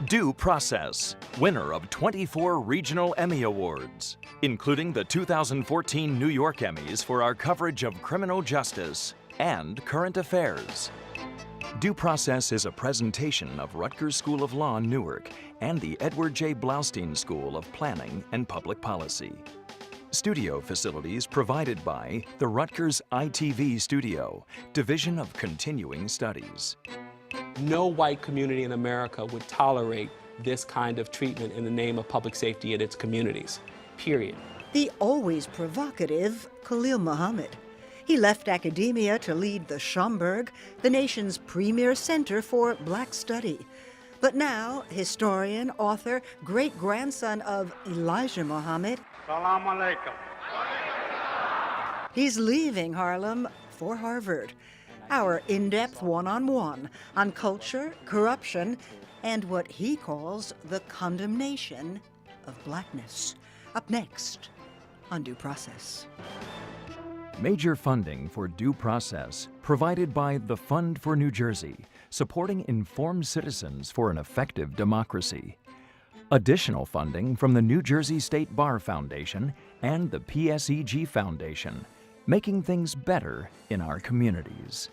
Due Process, winner of 24 regional Emmy Awards, including the 2014 New York Emmys for our coverage of criminal justice and current affairs. Due Process is a presentation of Rutgers School of Law, Newark, and the Edward J. Blaustein School of Planning and Public Policy. Studio facilities provided by the Rutgers ITV Studio, Division of Continuing Studies. No white community in America would tolerate this kind of treatment in the name of public safety in its communities, period. The always provocative Khalil Muhammad. He left academia to lead the Schomburg, the nation's premier center for Black study. But now, historian, author, great-grandson of Elijah Muhammad, Salam alaikum. He's leaving Harlem for Harvard. Our in-depth one-on-one on culture, corruption, and what he calls the condemnation of blackness. Up next on Due Process. Major funding for Due Process provided by the Fund for New Jersey, supporting informed citizens for an effective democracy. Additional funding from the New Jersey State Bar Foundation and the PSEG Foundation, making things better in our communities.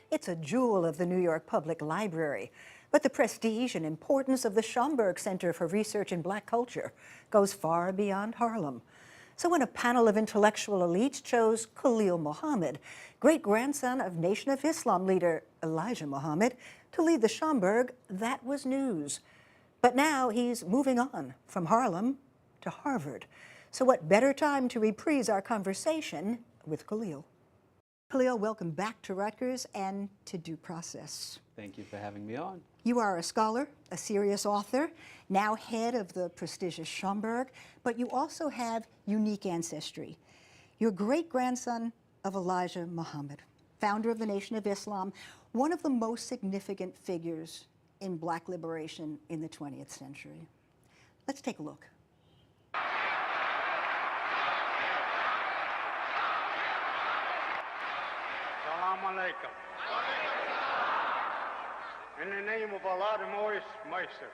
It's a jewel of the New York Public Library, but the prestige and importance of the Schomburg Center for Research in Black Culture goes far beyond Harlem. So when a panel of intellectual elites chose Khalil Muhammad, great-grandson of Nation of Islam leader Elijah Muhammad, to lead the Schomburg, that was news. But now he's moving on from Harlem to Harvard. So what better time to reprise our conversation with Khalil? Khalil, welcome back to Rutgers and to Due Process. Thank you for having me on. You are a scholar, a serious author, now head of the prestigious Schomburg, but you also have unique ancestry. You're great-grandson of Elijah Muhammad, founder of the Nation of Islam, one of the most significant figures in Black liberation in the 20th century. Let's take a look. Salam alaikum. In the name of Allah the Most Merciful,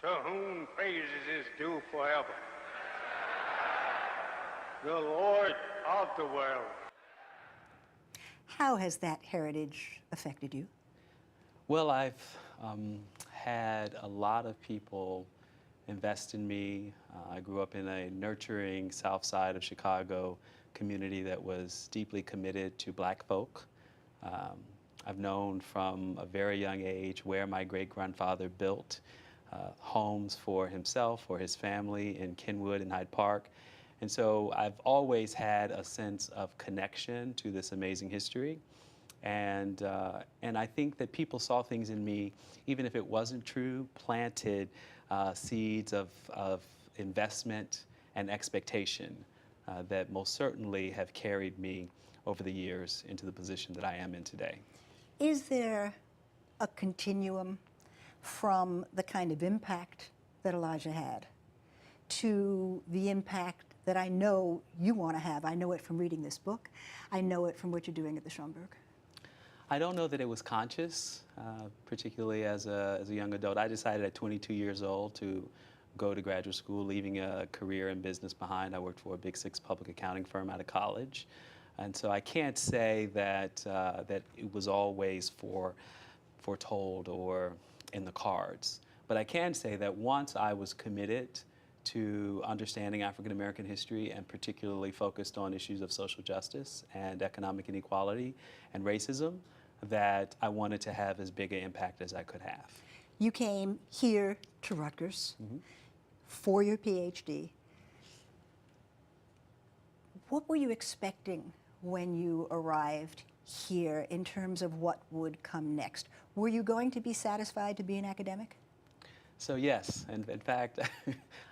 to whom praises is due forever, the Lord of the world. How has that heritage affected you? Well, I've had a lot of people invest in me. I grew up in a nurturing South Side of Chicago community that was deeply committed to Black folk. I've known from a very young age where my great-grandfather built homes for himself, for his family in Kenwood and Hyde Park. And so I've always had a sense of connection to this amazing history. And I think that people saw things in me, even if it wasn't true, planted seeds of investment and expectation that most certainly have carried me over the years into the position that I am in today. Is there a continuum from the kind of impact that Elijah had to the impact that I know you want to have? I know it from reading this book. I know it from what you're doing at the Schomburg. I don't know that it was conscious, particularly as a young adult. I decided at 22 years old to go to graduate school, leaving a career in business behind. I worked for a Big Six public accounting firm out of college. And so I can't say that, that it was always foretold or in the cards. But I can say that once I was committed to understanding African American history and particularly focused on issues of social justice and economic inequality and racism, that I wanted to have as big an impact as I could have. You came here to Rutgers for your PhD. What were you expecting when you arrived here in terms of what would come next? Were you going to be satisfied to be an academic? So yes, and in fact,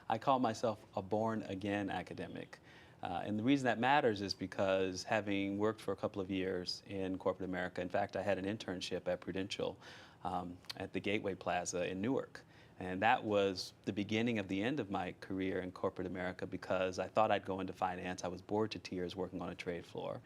I call myself a born-again academic. And the reason that matters is because having worked for a couple of years in corporate America, in fact, I had an internship at Prudential at the Gateway Plaza in Newark. And that was the beginning of the end of my career in corporate America because I thought I'd go into finance. I was bored to tears working on a trade floor.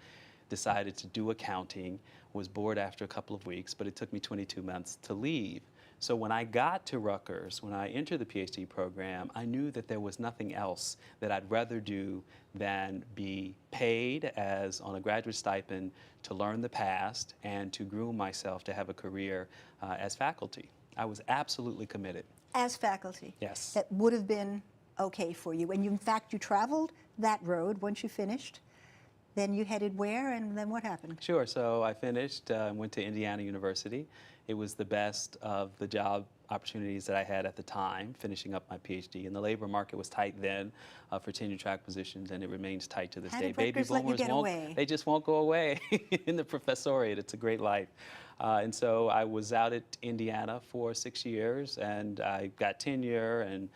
Decided to do accounting, was bored after a couple of weeks, but it took me 22 months to leave. So when I got to Rutgers, when I entered the PhD program, I knew that there was nothing else that I'd rather do than be paid as on a graduate stipend to learn the past and to groom myself to have a career as faculty. I was absolutely committed. As faculty? Yes. That would have been okay for you. And you, in fact, you traveled that road once you finished. Then you headed where, and then what happened? Sure. So I finished, went to Indiana University. It was the best of the job opportunities that I had at the time, finishing up my PhD. And the labor market was tight then for tenure track positions, and it remains tight to this day. Baby boomers they just won't go away in the professoriate. It's a great life. And so I was out at Indiana for 6 years, and I got tenure and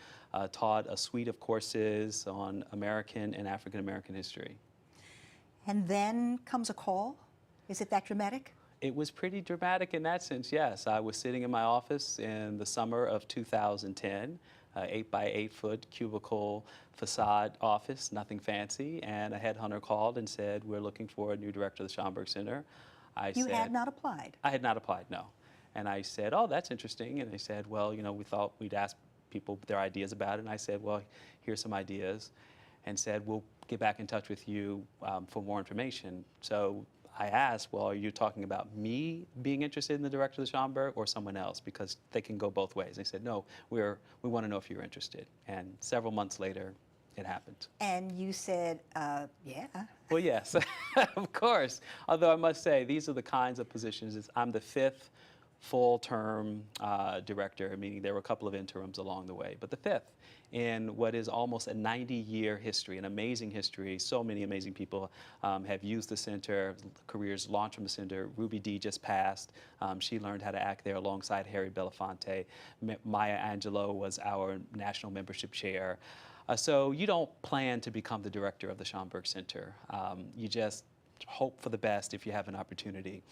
taught a suite of courses on American and African American history. And then comes a call? Is it that dramatic? It was pretty dramatic in that sense, yes. I was sitting in my office in the summer of 2010, 8 by 8 foot cubicle facade office, nothing fancy, and a headhunter called and said, we're looking for a new director of the Schomburg Center. You had not applied? I had not applied, no. And I said, oh, that's interesting. And they said, well, you know, we thought we'd ask people their ideas about it. And I said, well, here's some ideas. And said, we'll get back in touch with you for more information. So I asked, well, are you talking about me being interested in the director of the Schomburg or someone else? Because they can go both ways. They said, no, we want to know if you're interested. And several months later, it happened. And you said, yeah. Well, yes, of course. Although I must say, these are the kinds of positions. I'm the 5th full-term director, meaning there were a couple of interims along the way, but the 5th in what is almost a 90-year history, an amazing history. So many amazing people have used the center, careers launched from the center. Ruby Dee just passed. She learned how to act there alongside Harry Belafonte. Maya Angelou was our national membership chair. So you don't plan to become the director of the Schomburg Center. You just hope for the best if you have an opportunity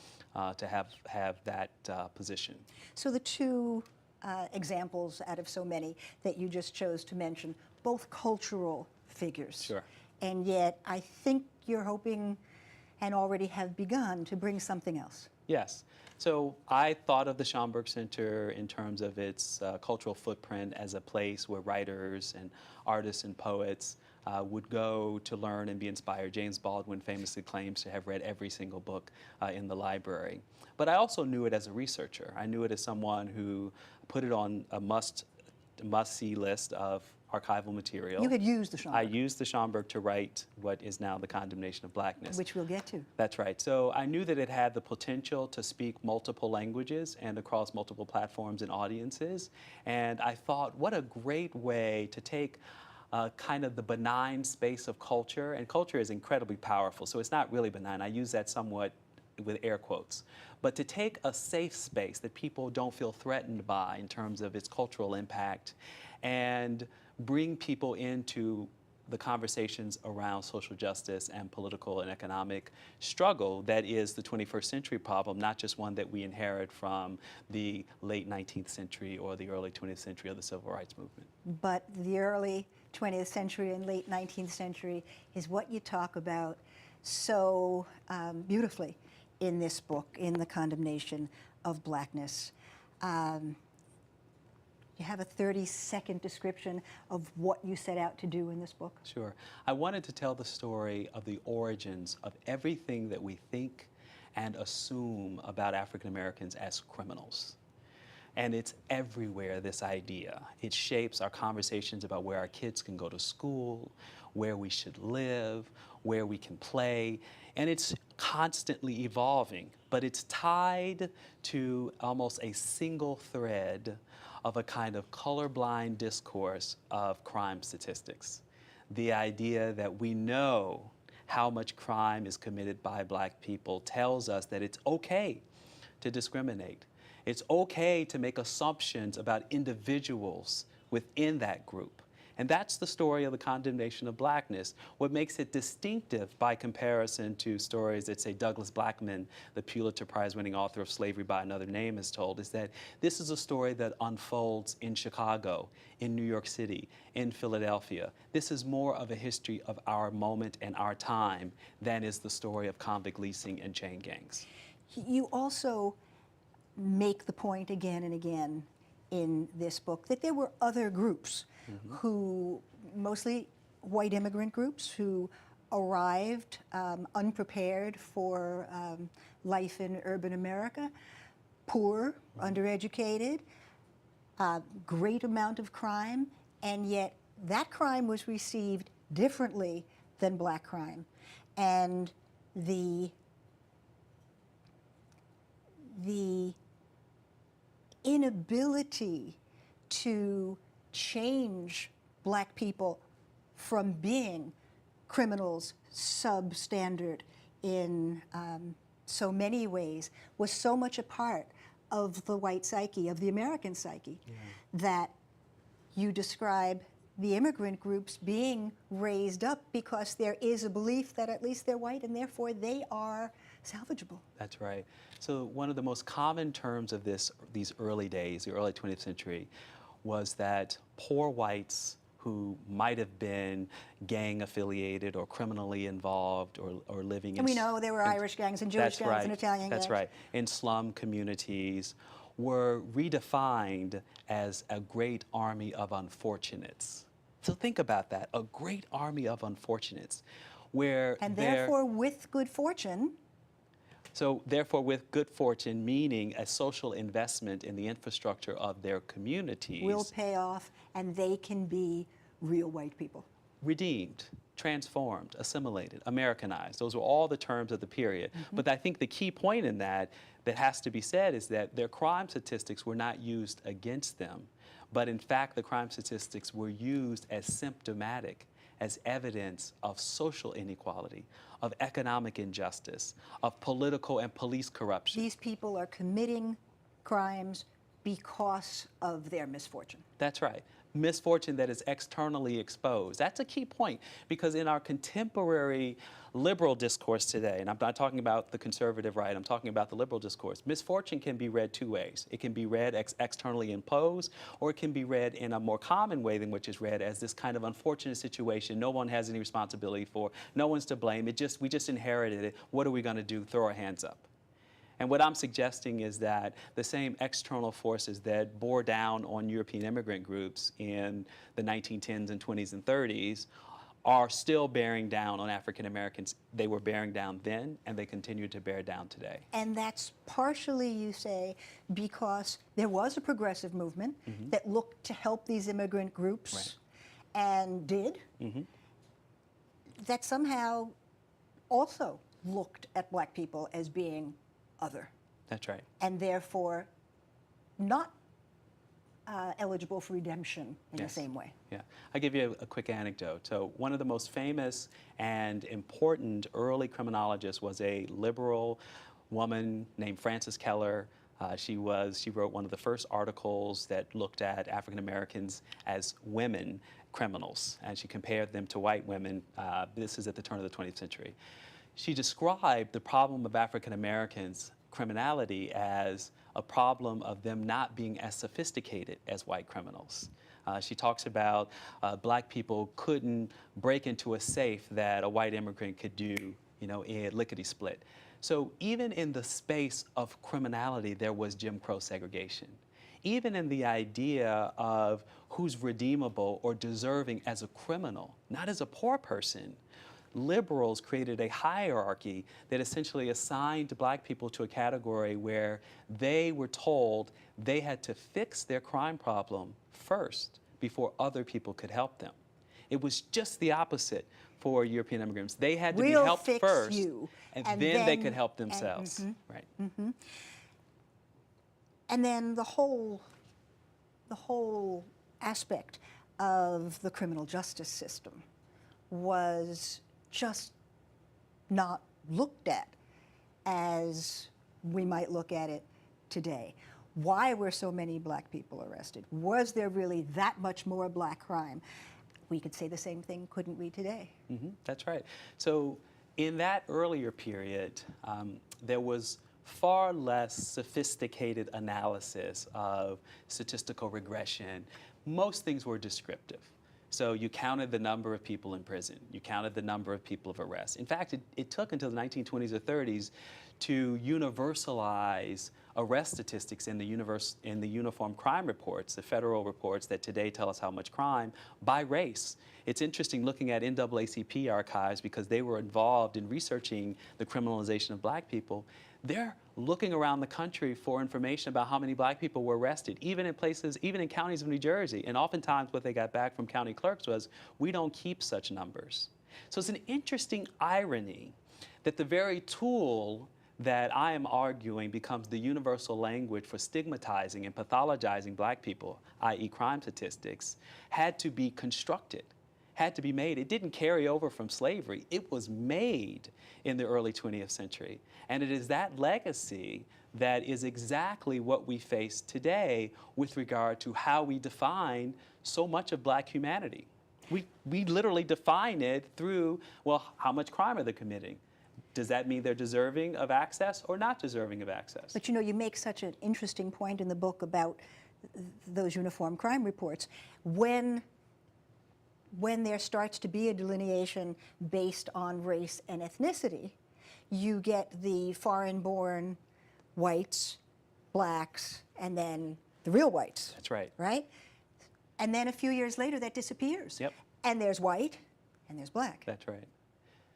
to have that position. So the two examples out of so many that you just chose to mention, both cultural figures. Sure. And yet I think you're hoping and already have begun to bring something else. Yes. So I thought of the Schomburg Center in terms of its cultural footprint as a place where writers and artists and poets would go to learn and be inspired. James Baldwin famously claims to have read every single book in the library. But I also knew it as a researcher. I knew it as someone who put it on a must-see list of archival material. You had used the Schomburg. I used the Schomburg to write what is now the Condemnation of Blackness. Which we'll get to. That's right. So I knew that it had the potential to speak multiple languages and across multiple platforms and audiences. And I thought, what a great way to take kind of the benign space of culture, and culture is incredibly powerful, so it's not really benign. I use that somewhat with air quotes. But to take a safe space that people don't feel threatened by in terms of its cultural impact and bring people into the conversations around social justice and political and economic struggle that is the 21st century problem, not just one that we inherit from the late 19th century or the early 20th century of the civil rights movement. But the early 20th century and late 19th century is what you talk about so beautifully in this book, in The Condemnation of Blackness. You have a 30-second description of what you set out to do in this book? Sure. I wanted to tell the story of the origins of everything that we think and assume about African Americans as criminals. And it's everywhere, this idea. It shapes our conversations about where our kids can go to school, where we should live, where we can play. And it's constantly evolving, but it's tied to almost a single thread of a kind of colorblind discourse of crime statistics. The idea that we know how much crime is committed by black people tells us that it's okay to discriminate. It's okay to make assumptions about individuals within that group. And that's the story of the condemnation of blackness. What makes it distinctive by comparison to stories that, say, Douglas Blackman, the Pulitzer Prize-winning author of Slavery by Another Name, has told, is that this is a story that unfolds in Chicago, in New York City, in Philadelphia. This is more of a history of our moment and our time than is the story of convict leasing and chain gangs. You also make the point again and again in this book that there were other groups who, mostly white immigrant groups, who arrived unprepared for life in urban America, poor, undereducated, great amount of crime, and yet that crime was received differently than black crime. And the inability to change black people from being criminals substandard in so many ways was so much a part of the white psyche, of the American psyche, that you describe the immigrant groups being raised up because there is a belief that at least they're white and therefore they are salvageable. That's right. So one of the most common terms of these early days, the early 20th century, was that poor whites who might have been gang affiliated or criminally involved or living in... And we know there were Irish gangs and Jewish gangs and Italian gangs. That's right. In slum communities were redefined as a great army of unfortunates. So think about that, a great army of unfortunates, where and therefore with good fortune. So therefore with good fortune, meaning a social investment in the infrastructure of their communities, will pay off and they can be real white people. Redeemed, transformed, assimilated, Americanized. Those were all the terms of the period. But I think the key point in that has to be said is that their crime statistics were not used against them, but in fact the crime statistics were used as symptomatic, as evidence of social inequality, of economic injustice, of political and police corruption. These people are committing crimes because of their misfortune. That's right. Misfortune that is externally exposed. That's a key point, because in our contemporary liberal discourse today, and I'm not talking about the conservative right, I'm talking about the liberal discourse, misfortune can be read two ways. It can be read externally imposed, or it can be read in a more common way than which is read as this kind of unfortunate situation no one has any responsibility for, no one's to blame, we just inherited it, what are we going to do, throw our hands up. And what I'm suggesting is that the same external forces that bore down on European immigrant groups in the 1910s and 20s and 30s are still bearing down on African Americans. They were bearing down then, and they continue to bear down today. And that's partially, you say, because there was a progressive movement that looked to help these immigrant groups and did, that somehow also looked at black people as being other. That's right. And therefore not eligible for redemption in the same way. Yeah. I'll give you a quick anecdote. So one of the most famous and important early criminologists was a liberal woman named Frances Keller. She wrote one of the first articles that looked at African Americans as women criminals, and she compared them to white women. This is at the turn of the 20th century. She described the problem of African Americans' criminality as a problem of them not being as sophisticated as white criminals. She talks about black people couldn't break into a safe that a white immigrant could do, in lickety-split. So even in the space of criminality, there was Jim Crow segregation. Even in the idea of who's redeemable or deserving as a criminal, not as a poor person, liberals created a hierarchy that essentially assigned black people to a category where they were told they had to fix their crime problem first before other people could help them. It was just the opposite for European immigrants. They had to be helped first, and then they could help themselves. Right. And then the whole aspect of the criminal justice system was just not looked at as we might look at it today? Why were so many black people arrested? Was there really that much more black crime? We could say the same thing, couldn't we, today? That's right. So in that earlier period, there was far less sophisticated analysis of statistical regression. Most things were descriptive. So you counted the number of people in prison. You counted the number of people of arrest. In fact, it took until the 1920s or 30s to universalize arrest statistics in the uniform crime reports, the federal reports that today tell us how much crime, by race. It's interesting looking at NAACP archives because they were involved in researching the criminalization of black people. They're looking around the country for information about how many black people were arrested, even in places, even in counties of New Jersey. And oftentimes what they got back from county clerks was, we don't keep such numbers. So it's an interesting irony that the very tool that I am arguing becomes the universal language for stigmatizing and pathologizing black people, i.e. crime statistics, had to be constructed, had to be made. It didn't carry over from slavery. It was made in the early 20th century. And it is that legacy that is exactly what we face today with regard to how we define so much of black humanity. We literally define it through, well, how much crime are they committing? Does that mean they're deserving of access or not deserving of access? But you know, you make such an interesting point in the book about those uniform crime reports. When there starts to be a delineation based on race and ethnicity, you get the foreign-born whites, blacks, and then the real whites. That's right. Right? And then a few years later, that disappears. Yep. And there's white, and there's black. That's right.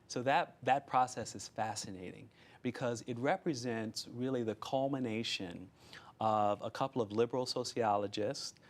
So that process is fascinating because it represents really the culmination of a couple of liberal sociologists.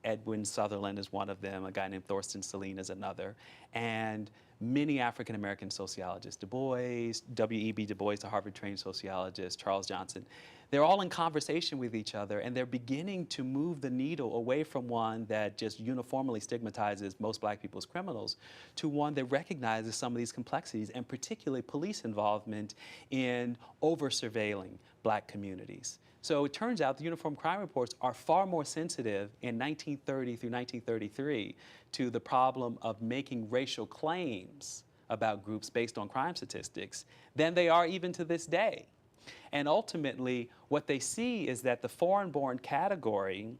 Edwin Sutherland is one of them, a guy named Thorsten Saline is another, and many African-American sociologists, Du Bois, W.E.B. Du Bois, the Harvard-trained sociologist, Charles Johnson. They're all in conversation with each other, and they're beginning to move the needle away from one that just uniformly stigmatizes most black people as criminals to one that recognizes some of these complexities, and particularly police involvement in over-surveilling black communities. So it turns out the uniform crime reports are far more sensitive in 1930 through 1933 to the problem of making racial claims about groups based on crime statistics than they are even to this day. And ultimately, what they see is that the foreign-born category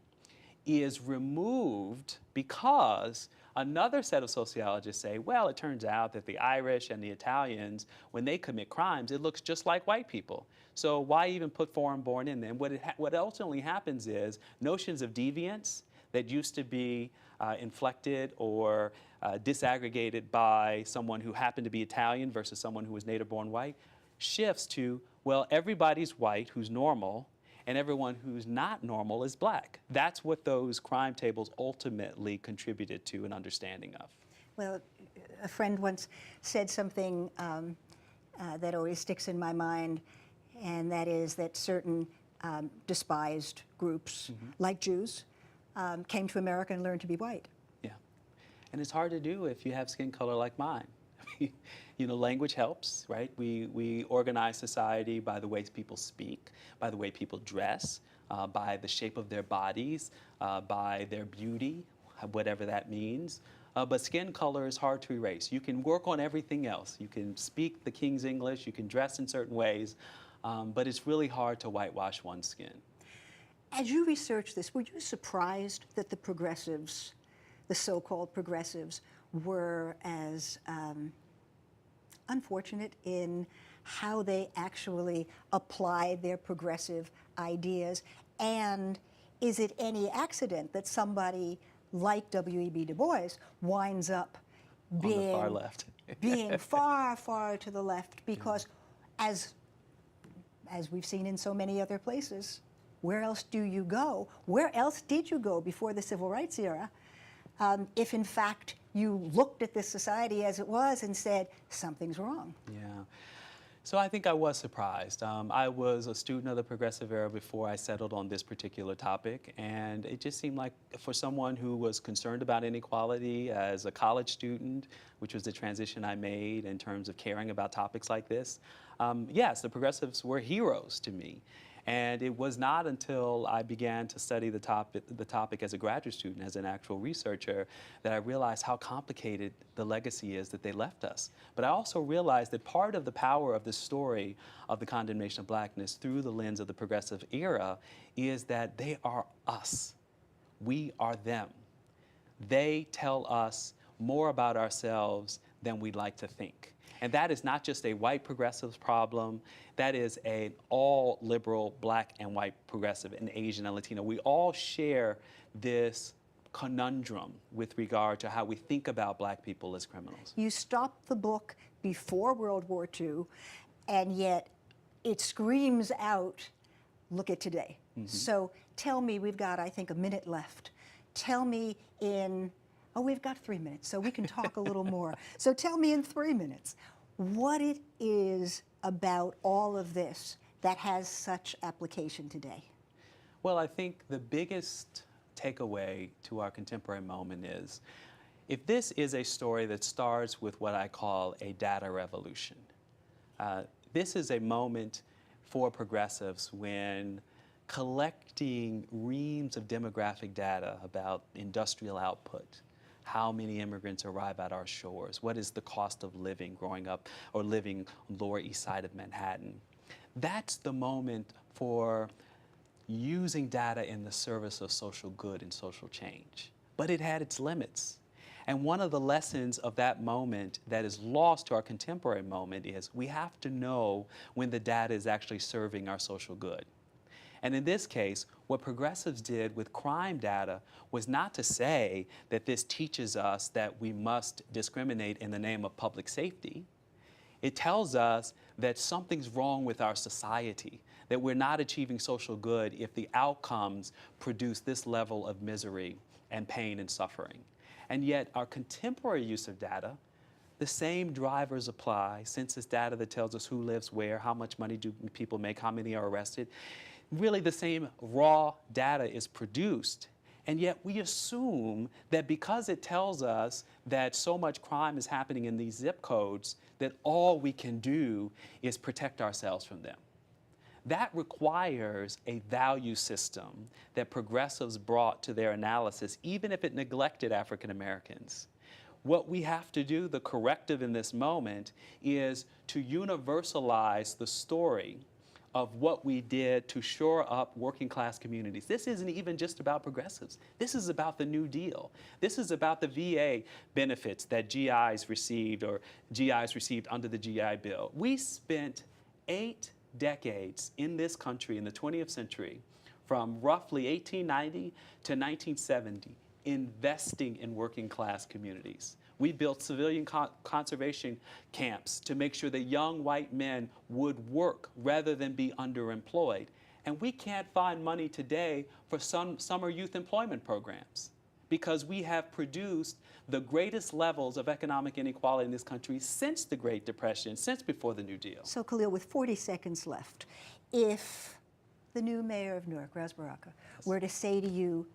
is removed because another set of sociologists say, well, it turns out that the Irish and the Italians, when they commit crimes, it looks just like white people. So why even put foreign-born in there? And what ultimately happens is notions of deviance that used to be inflected or disaggregated by someone who happened to be Italian versus someone who was native-born white shifts to, well, everybody's white who's normal, and everyone who's not normal is black. That's what those crime tables ultimately contributed to an understanding of. Well, a friend once said something that always sticks in my mind, and that is that certain despised groups, like Jews, came to America and learned to be white. Yeah, and it's hard to do if you have skin color like mine. You know, language helps, right? We organize society by the way people speak, by the way people dress, by the shape of their bodies, by their beauty, whatever that means. But skin color is hard to erase. You can work on everything else. You can speak the King's English, you can dress in certain ways, but it's really hard to whitewash one's skin. As you researched this, were you surprised that the progressives, the so-called progressives, were as unfortunate in how they actually applied their progressive ideas? And is it any accident that somebody like W.E.B. Du Bois winds up being on the far left? being far, far to the left? Because as we've seen in so many other places, where else do you go? Where else did you go before the Civil Rights era if in fact you looked at this society as it was and said, something's wrong? Yeah. So I think I was surprised. I was a student of the progressive era before I settled on this particular topic, and it just seemed like for someone who was concerned about inequality as a college student, which was the transition I made in terms of caring about topics like this, yes, the progressives were heroes to me. And it was not until I began to study the topic as a graduate student, as an actual researcher, that I realized how complicated the legacy is that they left us. But I also realized that part of the power of the story of the condemnation of blackness through the lens of the progressive era is that they are us. We are them. They tell us more about ourselves than we'd like to think. And that is not just a white progressive problem, that is an all liberal black and white progressive and Asian and Latino. We all share this conundrum with regard to how we think about black people as criminals. You stopped the book before World War II, and yet it screams out, look at today. So tell me, we've got, I think, a minute left. Tell me in, oh, we've got 3 minutes, so we can talk a little more. So tell me in 3 minutes what it is about all of this that has such application today. Well, I think the biggest takeaway to our contemporary moment is, if this is a story that starts with what I call a data revolution, this is a moment for progressives when collecting reams of demographic data about industrial output, how many immigrants arrive at our shores, what is the cost of living growing up or living on the Lower East Side of Manhattan. That's the moment for using data in the service of social good and social change. But it had its limits. And one of the lessons of that moment that is lost to our contemporary moment is we have to know when the data is actually serving our social good. And in this case, what progressives did with crime data was not to say that this teaches us that we must discriminate in the name of public safety. It tells us that something's wrong with our society, that we're not achieving social good if the outcomes produce this level of misery and pain and suffering. And yet our contemporary use of data, the same drivers apply, census data that tells us who lives where, how much money do people make, how many are arrested. Really the same raw data is produced, and yet we assume that because it tells us that so much crime is happening in these zip codes, that all we can do is protect ourselves from them. That requires a value system that progressives brought to their analysis, even if it neglected African Americans. What we have to do, the corrective in this moment, is to universalize the story of what we did to shore up working class communities. This isn't even just about progressives. This is about the New Deal. This is about the VA benefits that GIs received or GIs received under the GI Bill. We spent 8 decades in this country in the 20th century, from roughly 1890 to 1970, investing in working class communities. We built civilian conservation camps to make sure that young white men would work rather than be underemployed. And we can't find money today for summer youth employment programs because we have produced the greatest levels of economic inequality in this country since the Great Depression, since before the New Deal. So Khalil, with 40 seconds left, if the new mayor of Newark, Ras Baraka, were to say to you,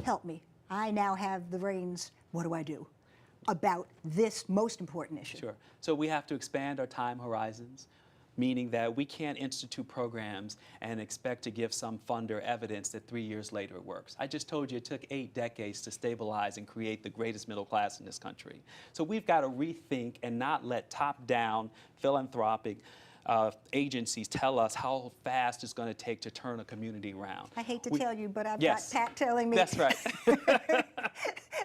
help me, I now have the reins, what do I do about this most important issue? Sure. So we have to expand our time horizons, meaning that we can't institute programs and expect to give some funder evidence that 3 years later it works. I just told you it took 8 decades to stabilize and create the greatest middle class in this country. So we've got to rethink and not let top-down philanthropic agencies tell us how fast it's going to take to turn a community around. I hate to tell you, but I've Yes. got Pat telling me That's right.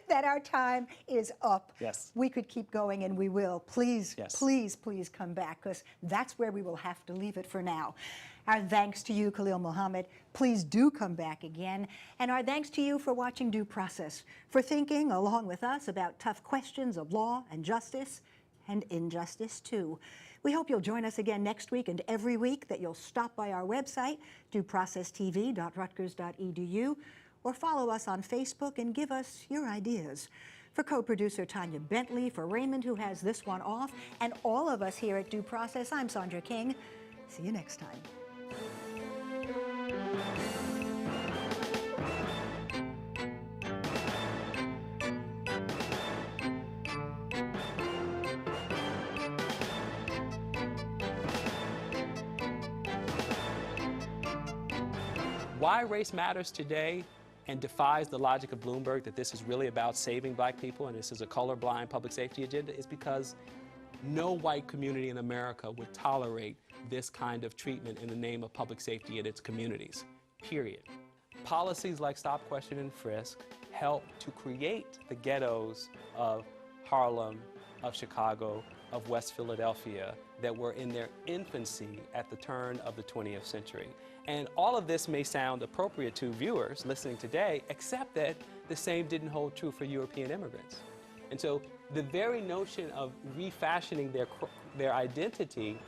that our time is up. Yes. We could keep going, and we will. Please, Yes. please, please come back, because that's where we will have to leave it for now. Our thanks to you, Khalil Muhammad. Please do come back again. And our thanks to you for watching Due Process, for thinking along with us about tough questions of law and justice, and injustice too. We hope you'll join us again next week and every week, that you'll stop by our website, dueprocesstv.rutgers.edu, or follow us on Facebook and give us your ideas. For co-producer Tanya Bentley, for Raymond, who has this one off, and all of us here at Due Process, I'm Sandra King. See you next time. Why race matters today and defies the logic of Bloomberg that this is really about saving black people and this is a colorblind public safety agenda is because no white community in America would tolerate this kind of treatment in the name of public safety in its communities, period. Policies like Stop, Question, and Frisk help to create the ghettos of Harlem, of Chicago, of West Philadelphia that were in their infancy at the turn of the 20th century. And all of this may sound appropriate to viewers listening today, except that the same didn't hold true for European immigrants. And so the very notion of refashioning their identity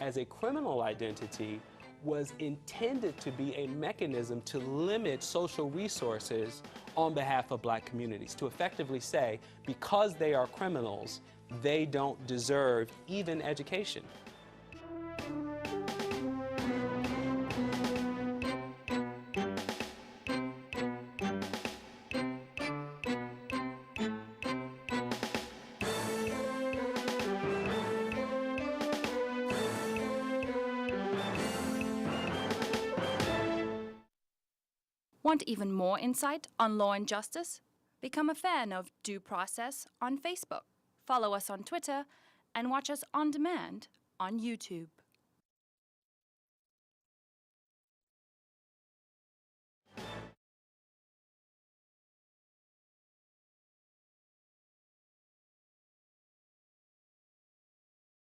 as a criminal identity was intended to be a mechanism to limit social resources on behalf of black communities, to effectively say, because they are criminals, they don't deserve even education. Want even more insight on law and justice? Become a fan of Due Process on Facebook. Follow us on Twitter and watch us on demand on YouTube.